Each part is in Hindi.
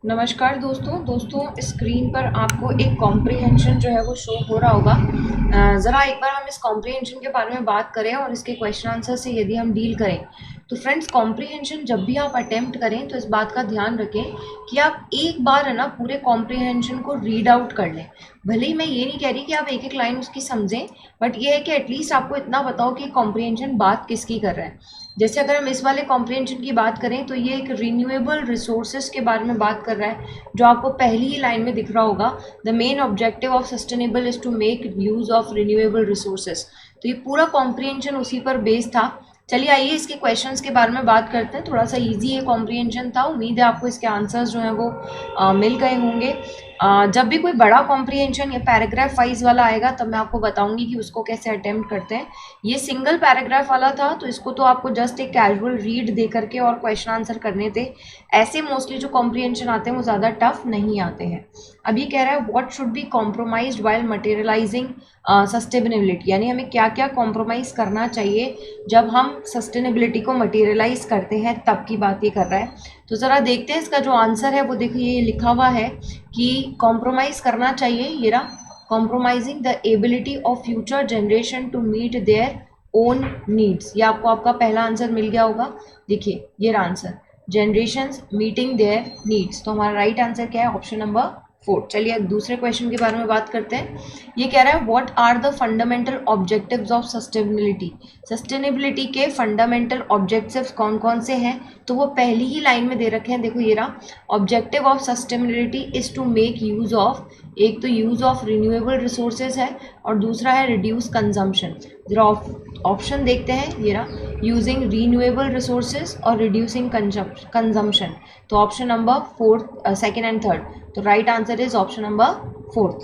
नमस्कार दोस्तों स्क्रीन पर आपको एक कॉम्प्रिहेंशन जो है वो शो हो रहा होगा। ज़रा एक बार हम इस कॉम्प्रिहेंशन के बारे में बात करें और इसके क्वेश्चन आंसर से यदि हम डील करें तो फ्रेंड्स, कॉम्प्रिहेंशन जब भी आप अटेम्प्ट करें तो इस बात का ध्यान रखें कि आप एक बार है ना पूरे कॉम्प्रिहेंशन को रीड आउट कर लें। भले ही मैं ये नहीं कह रही कि आप एक एक लाइन उसकी समझें, बट ये है कि एटलीस्ट आपको इतना बताओ कि कॉम्प्रिहेंशन बात किसकी कर रहा है। जैसे अगर हम इस वाले कॉम्प्रिहेंशन की बात करें तो ये एक रिन्यूएबल रिसोर्सेज के बारे में बात कर रहा है, जो आपको पहली ही लाइन में दिख रहा होगा। The main objective of sustainable is to make use of renewable resources. तो ये पूरा कॉम्प्रिहेंशन उसी पर बेस्ड था। चलिए आइए इसके क्वेश्चंस के बारे में बात करते हैं। थोड़ा सा इजी ये कॉम्प्रिहेंशन था, उम्मीद है आपको इसके आंसर्स जो हैं वो मिल गए होंगे। जब भी कोई बड़ा कॉम्प्रिहेंशन या पैराग्राफ वाइज वाला आएगा तब मैं आपको बताऊंगी कि उसको कैसे अटेम्प्ट करते हैं। ये सिंगल पैराग्राफ वाला था तो इसको तो आपको जस्ट एक कैजुअल रीड दे करके और क्वेश्चन आंसर करने थे। ऐसे मोस्टली जो कॉम्प्रिहेंशन आते हैं वो ज़्यादा टफ नहीं आते हैं। अब ये कह रहा है what should be compromised while materialising sustainability, यानी हमें क्या क्या कॉम्प्रोमाइज़ करना चाहिए जब हम सस्टेनेबिलिटी को मटेरियलाइज करते हैं, तब की बात ये कर रहा है। तो ज़रा देखते हैं इसका जो आंसर है वो देखिए, ये लिखा हुआ है कि कॉम्प्रोमाइज़ करना चाहिए। ये रहा, compromising the ability of future generation to meet their own needs. ये आपको आपका पहला आंसर मिल गया होगा। देखिए ये रहा answer, generations meeting there needs. तो हमारा राइट आंसर क्या है? Option number 4। चलिए दूसरे क्वेश्चन के बारे में बात करते हैं। ये कह रहा है what are the fundamental objectives of sustainability. Sustainability के फंडामेंटल ऑब्जेक्टिव्स कौन कौन से हैं? तो वो पहली ही लाइन में दे रखे हैं। देखो ये रहा, objective of sustainability is to make use of, एक तो यूज ऑफ रिन्यूएबल रिसोर्सेज है और दूसरा है रिड्यूस कंजम्पशन। जरा ऑप्शन देखते हैं। ये रहा, यूजिंग रिन्यूएबल रिसोर्सेज और रिड्यूसिंग कंजम्पशन। तो option number 4, second and third. तो right answer is option number 4।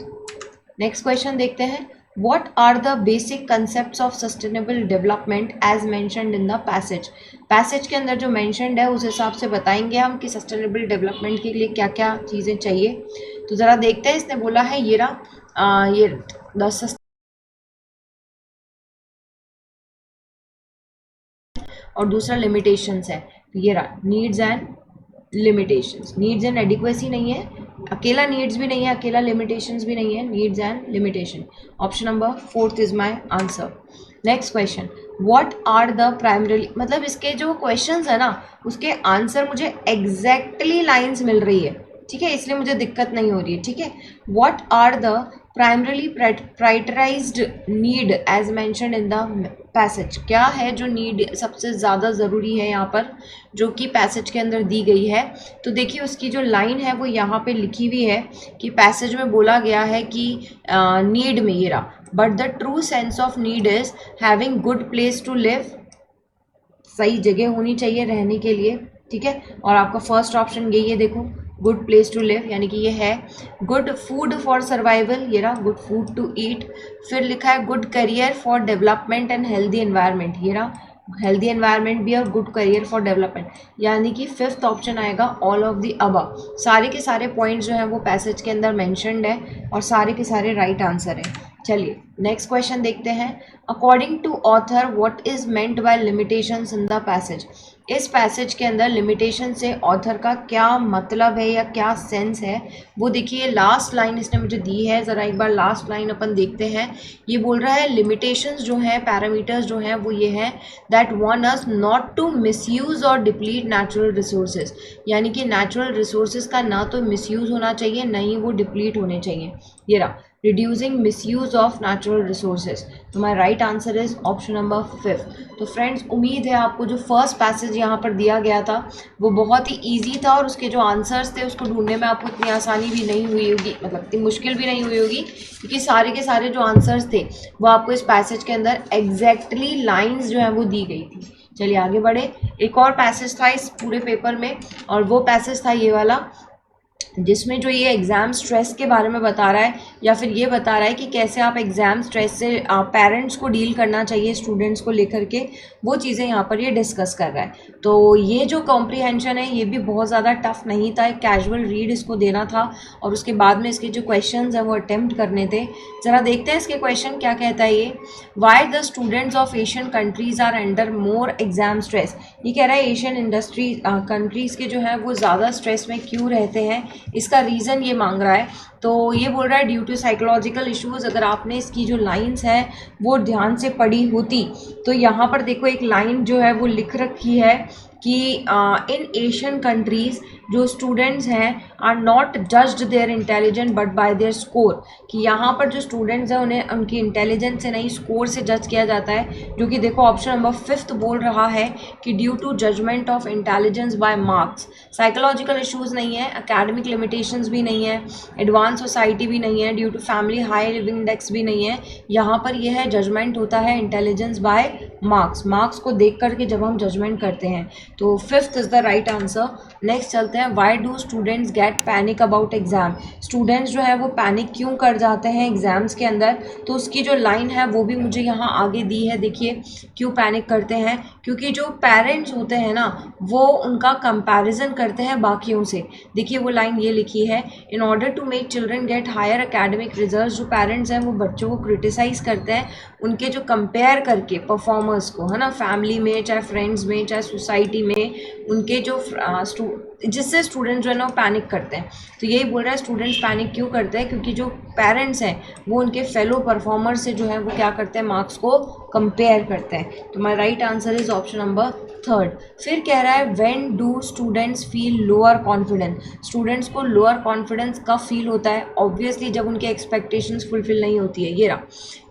Next question देखते हैं। What are the basic concepts of sustainable development as mentioned in the passage? Passage के अंदर जो mentioned है उस हिसाब से बताएंगे हम कि सस्टेनेबल डेवलपमेंट के लिए क्या क्या चीज़ें चाहिए। तो ज़रा देखते हैं। इसने बोला है ये रहा, ये द और दूसरा लिमिटेशंस है। तो ये रहा, needs and limitations. Needs and adequacy नहीं है, अकेला नीड्स भी नहीं है, अकेला लिमिटेशंस भी नहीं है, needs and limitation. Option number 4 is my answer. Next question, what are the primary, मतलब इसके जो क्वेश्चंस है ना उसके आंसर मुझे एग्जैक्टली लाइंस मिल रही है, ठीक है, इसलिए मुझे दिक्कत नहीं हो रही है, ठीक है। What are the primarily prioritised need as mentioned in the passage. क्या है जो नीड सबसे ज़्यादा ज़रूरी है यहाँ पर, जो कि पैसेज के अंदर दी गई है। तो देखिए उसकी जो लाइन है वो यहाँ पे लिखी हुई है कि पैसेज में बोला गया है कि नीड में ये रहा, but the true sense of need is having good place to live, सही जगह होनी चाहिए रहने के लिए, ठीक है। और आपका फर्स्ट ऑप्शन यही है, देखो गुड प्लेस टू लिव, यानी कि ये है। गुड फूड फॉर सर्वाइवल, ये रहा, गुड फूड टू ईट। फिर लिखा है good career for development and healthy environment, ये रहा, हेल्दी एनवायरनमेंट भी और गुड करियर फॉर डेवलपमेंट, यानी कि फिफ्थ ऑप्शन आएगा ऑल ऑफ द अबव। सारे के सारे पॉइंट्स जो हैं वो पैसेज के अंदर मेंशन्ड है और सारे के सारे राइट आंसर हैं। चलिए नेक्स्ट क्वेश्चन देखते हैं। According to author what is meant by limitations in the passage. इस पैसेज के अंदर लिमिटेशन से ऑथर का क्या मतलब है या क्या सेंस है, वो देखिए लास्ट लाइन इसने मुझे दी है। ज़रा एक बार लास्ट लाइन अपन देखते हैं। ये बोल रहा है लिमिटेशंस जो हैं, पैरामीटर्स जो हैं वो ये हैं that want us not to misuse और डिप्लीट नेचुरल रिसोर्सेज, यानी कि नेचुरल रिसोर्सेज का ना तो मिसयूज होना चाहिए ना ही वो डिप्लीट होने चाहिए। ये रहा, reducing misuse of natural resources. तो my right answer is option number 5। तो फ्रेंड्स उम्मीद है आपको जो फर्स्ट पैसेज यहाँ पर दिया गया था वो बहुत ही इजी था और उसके जो आंसर्स थे उसको ढूंढने में आपको इतनी आसानी भी नहीं हुई होगी, मतलब इतनी मुश्किल भी नहीं हुई होगी, क्योंकि सारे के सारे जो आंसर्स थे वो आपको इस पैसेज के अंदर एग्जैक्टली लाइन्स जो है वो दी गई थी। चलिए आगे बढ़े। एक और पैसेज था इस पूरे पेपर में और वो पैसेज था ये वाला, जिसमें जो ये एग्ज़ाम स्ट्रेस के बारे में बता रहा है या फिर ये बता रहा है कि कैसे आप एग्ज़ाम स्ट्रेस से पेरेंट्स को डील करना चाहिए स्टूडेंट्स को लेकर के, वो चीज़ें यहाँ पर ये डिस्कस कर रहा है। तो ये जो कॉम्प्रिहेंशन है ये भी बहुत ज़्यादा टफ नहीं था, एक कैजुअल रीड इसको देना था और उसके बाद में इसके जो क्वेश्चन हैं वो अटेम्प्ट करने थे। ज़रा देखते हैं इसके क्वेश्चन क्या कहता है ये। Why the students of Asian countries are under more exam stress. ये कह रहा है एशियन इंडस्ट्री कंट्रीज़ के जो है वो ज़्यादा स्ट्रेस में क्यों रहते हैं, इसका रीज़न ये मांग रहा है। तो ये बोल रहा है ड्यू टू साइकोलॉजिकल इश्यूज़। अगर आपने इसकी जो लाइंस है वो ध्यान से पढ़ी होती तो यहाँ पर देखो एक लाइन जो है वो लिख रखी है कि इन एशियन कंट्रीज़ जो स्टूडेंट्स हैं are not judged their intelligent but by their score, कि यहाँ पर जो स्टूडेंट्स हैं उन्हें उनकी इंटेलिजेंस से नहीं स्कोर से जज किया जाता है, जो कि देखो ऑप्शन नंबर 5 बोल रहा है कि due to judgement of intelligence by marks. Psychological issues नहीं है, एकेडमिक लिमिटेशंस भी नहीं है, एडवांस सोसाइटी भी नहीं है, due to family high living index भी नहीं है। यहाँ पर यह है जजमेंट होता है इंटेलिजेंस बाय मार्क्स, मार्क्स को देख करके जब हम जजमेंट करते हैं। तो 5th is the right answer. Next चलते हैं, why do students get panic about exam. Students जो है वो पैनिक क्यों कर जाते हैं एग्जाम्स के अंदर, तो उसकी जो लाइन है वो भी मुझे यहाँ आगे दी है। देखिए क्यों पैनिक करते हैं, क्योंकि जो पेरेंट्स होते हैं ना वो उनका कंपैरिजन करते हैं बाकियों से। देखिए वो लाइन ये लिखी है, in order to make children get higher academic result. जो पेरेंट्स हैं वो बच्चों को क्रिटिसाइज़ करते हैं उनके जो कंपेयर करके परफॉर्मर्स को, है ना, फैमिली में चाहे फ्रेंड्स में चाहे सोसाइटी में, उनके जो जिससे स्टूडेंट जो है ना वो पैनिक करते हैं। तो यही बोल रहा है स्टूडेंट्स पैनिक क्यों करते हैं, क्योंकि जो पेरेंट्स हैं वो उनके फेलो परफॉर्मर से जो है वो क्या करते हैं, मार्क्स को कंपेयर करते हैं। तो my right answer is option number 3rd। फिर कह रहा है when do students feel lower confidence. Students को लोअर कॉन्फिडेंस कब फील होता है, ऑब्वियसली जब उनके एक्सपेक्टेशंस फुलफिल नहीं होती है। ये रहा,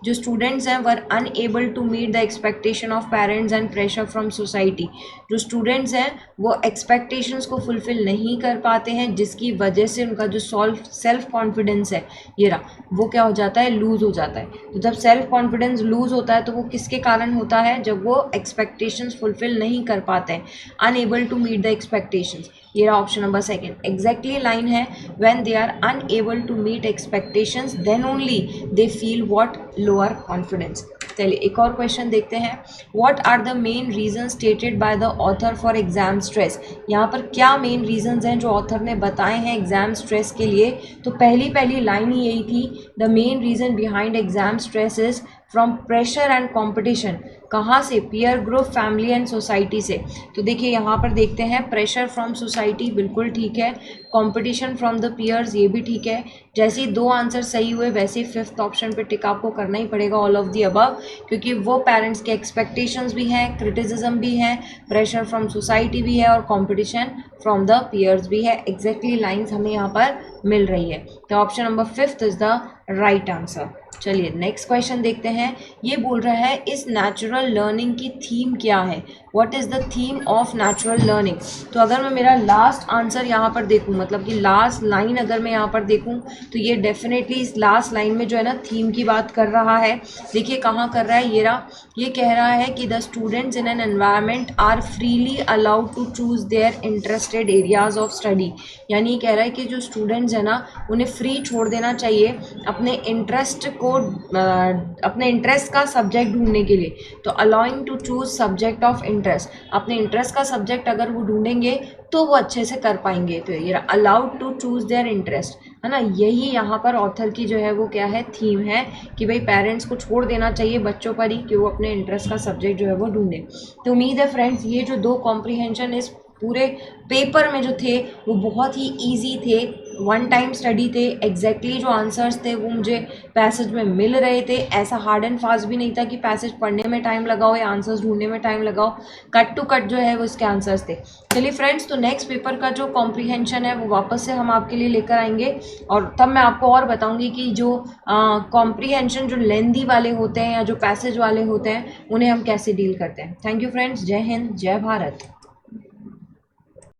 जो स्टूडेंट्स हैं were unable to meet the expectation of parents and pressure from society. जो स्टूडेंट्स हैं वो एक्सपेक्टेशंस को फुलफिल नहीं कर पाते हैं, जिसकी वजह से उनका जो सेल्फ कॉन्फिडेंस है ये रहा वो क्या हो जाता है, लूज़ हो जाता है। तो जब सेल्फ कॉन्फिडेंस लूज़ होता है तो वो किसके कारण होता है, जब वो एक्सपेक्टेशंस फुलफिल नहीं कर पाते हैं, unable to meet the expectations. ये रहा option number 2nd। Exactly line है, when they are unable to meet expectations then only they feel what, lower confidence. चलिए एक और क्वेश्चन देखते हैं, what are the main reason stated by the author for exam stress. यहाँ पर क्या मेन रीजंस हैं जो ऑथर ने बताए हैं एग्जाम स्ट्रेस के लिए। तो पहली लाइन ही यही थी, the main reason behind exam stress is from pressure and competition. कहाँ से, peer group, family and society से। तो देखिए यहाँ पर देखते हैं, प्रेशर फ्रॉम सोसाइटी बिल्कुल ठीक है, कंपटीशन फ्रॉम द पीयर्स ये भी ठीक है। जैसे ही 2 आंसर सही हुए वैसे ही 5th ऑप्शन पे टिक आपको करना ही पड़ेगा, ऑल ऑफ दी अबव, क्योंकि वो पेरेंट्स के एक्सपेक्टेशंस भी हैं, क्रिटिसिज्म भी है, प्रेशर फ्रॉम सोसाइटी भी है और कंपटीशन फ्रॉम द पीयर्स भी है। एग्जैक्टली लाइन्स हमें यहाँ पर मिल रही है। तो option number 5th is the right answer. चलिए नेक्स्ट क्वेश्चन देखते हैं, ये बोल रहा है इस नेचुरल लर्निंग की थीम क्या है, what is the theme of natural learning. तो अगर मैं मेरा लास्ट आंसर यहाँ पर देखूँ, मतलब कि लास्ट लाइन अगर मैं यहाँ पर देखूँ तो ये डेफिनेटली इस लास्ट लाइन में जो है ना थीम की बात कर रहा है। देखिए कहाँ कर रहा है, ये रहा, ये कह रहा है कि the students in an environment are freely allowed to choose their interested areas of study. यानी कह रहा है कि जो स्टूडेंट्स हैं ना उन्हें फ्री छोड़ देना चाहिए अपने इंटरेस्ट को, अपने इंटरेस्ट का सब्जेक्ट ढूंढने के लिए। तो allowing to choose subject of interest, अपने इंटरेस्ट का सब्जेक्ट अगर वो ढूंढेंगे तो वो अच्छे से कर पाएंगे। तो ये allowed to choose their interest, है ना, यही यहाँ पर ऑथर की जो है वो क्या है, थीम है कि भाई पेरेंट्स को छोड़ देना चाहिए बच्चों पर ही कि वो अपने इंटरेस्ट का सब्जेक्ट जो है वो ढूंढे। तो उम्मीद है फ्रेंड्स ये जो 2 कॉम्प्रीहेंशन इस पूरे पेपर में जो थे वो बहुत ही इजी थे, 1 टाइम स्टडी थे। एग्जैक्टली जो आंसर्स थे वो मुझे पैसेज में मिल रहे थे। ऐसा हार्ड एंड फास्ट भी नहीं था कि पैसेज पढ़ने में टाइम लगाओ या आंसर्स ढूंढने में टाइम लगाओ, कट टू कट जो है वो इसके आंसर्स थे। चलिए फ्रेंड्स, तो नेक्स्ट पेपर का जो कॉम्प्रीहेंशन है वो वापस से हम आपके लिए लेकर आएंगे और तब मैं आपको और बताऊंगी कि जो कॉम्प्रीहेंशन जो लेंदी वाले होते हैं या जो पैसेज वाले होते हैं उन्हें हम कैसे डील करते हैं। थैंक यू फ्रेंड्स, जय हिंद, जय भारत।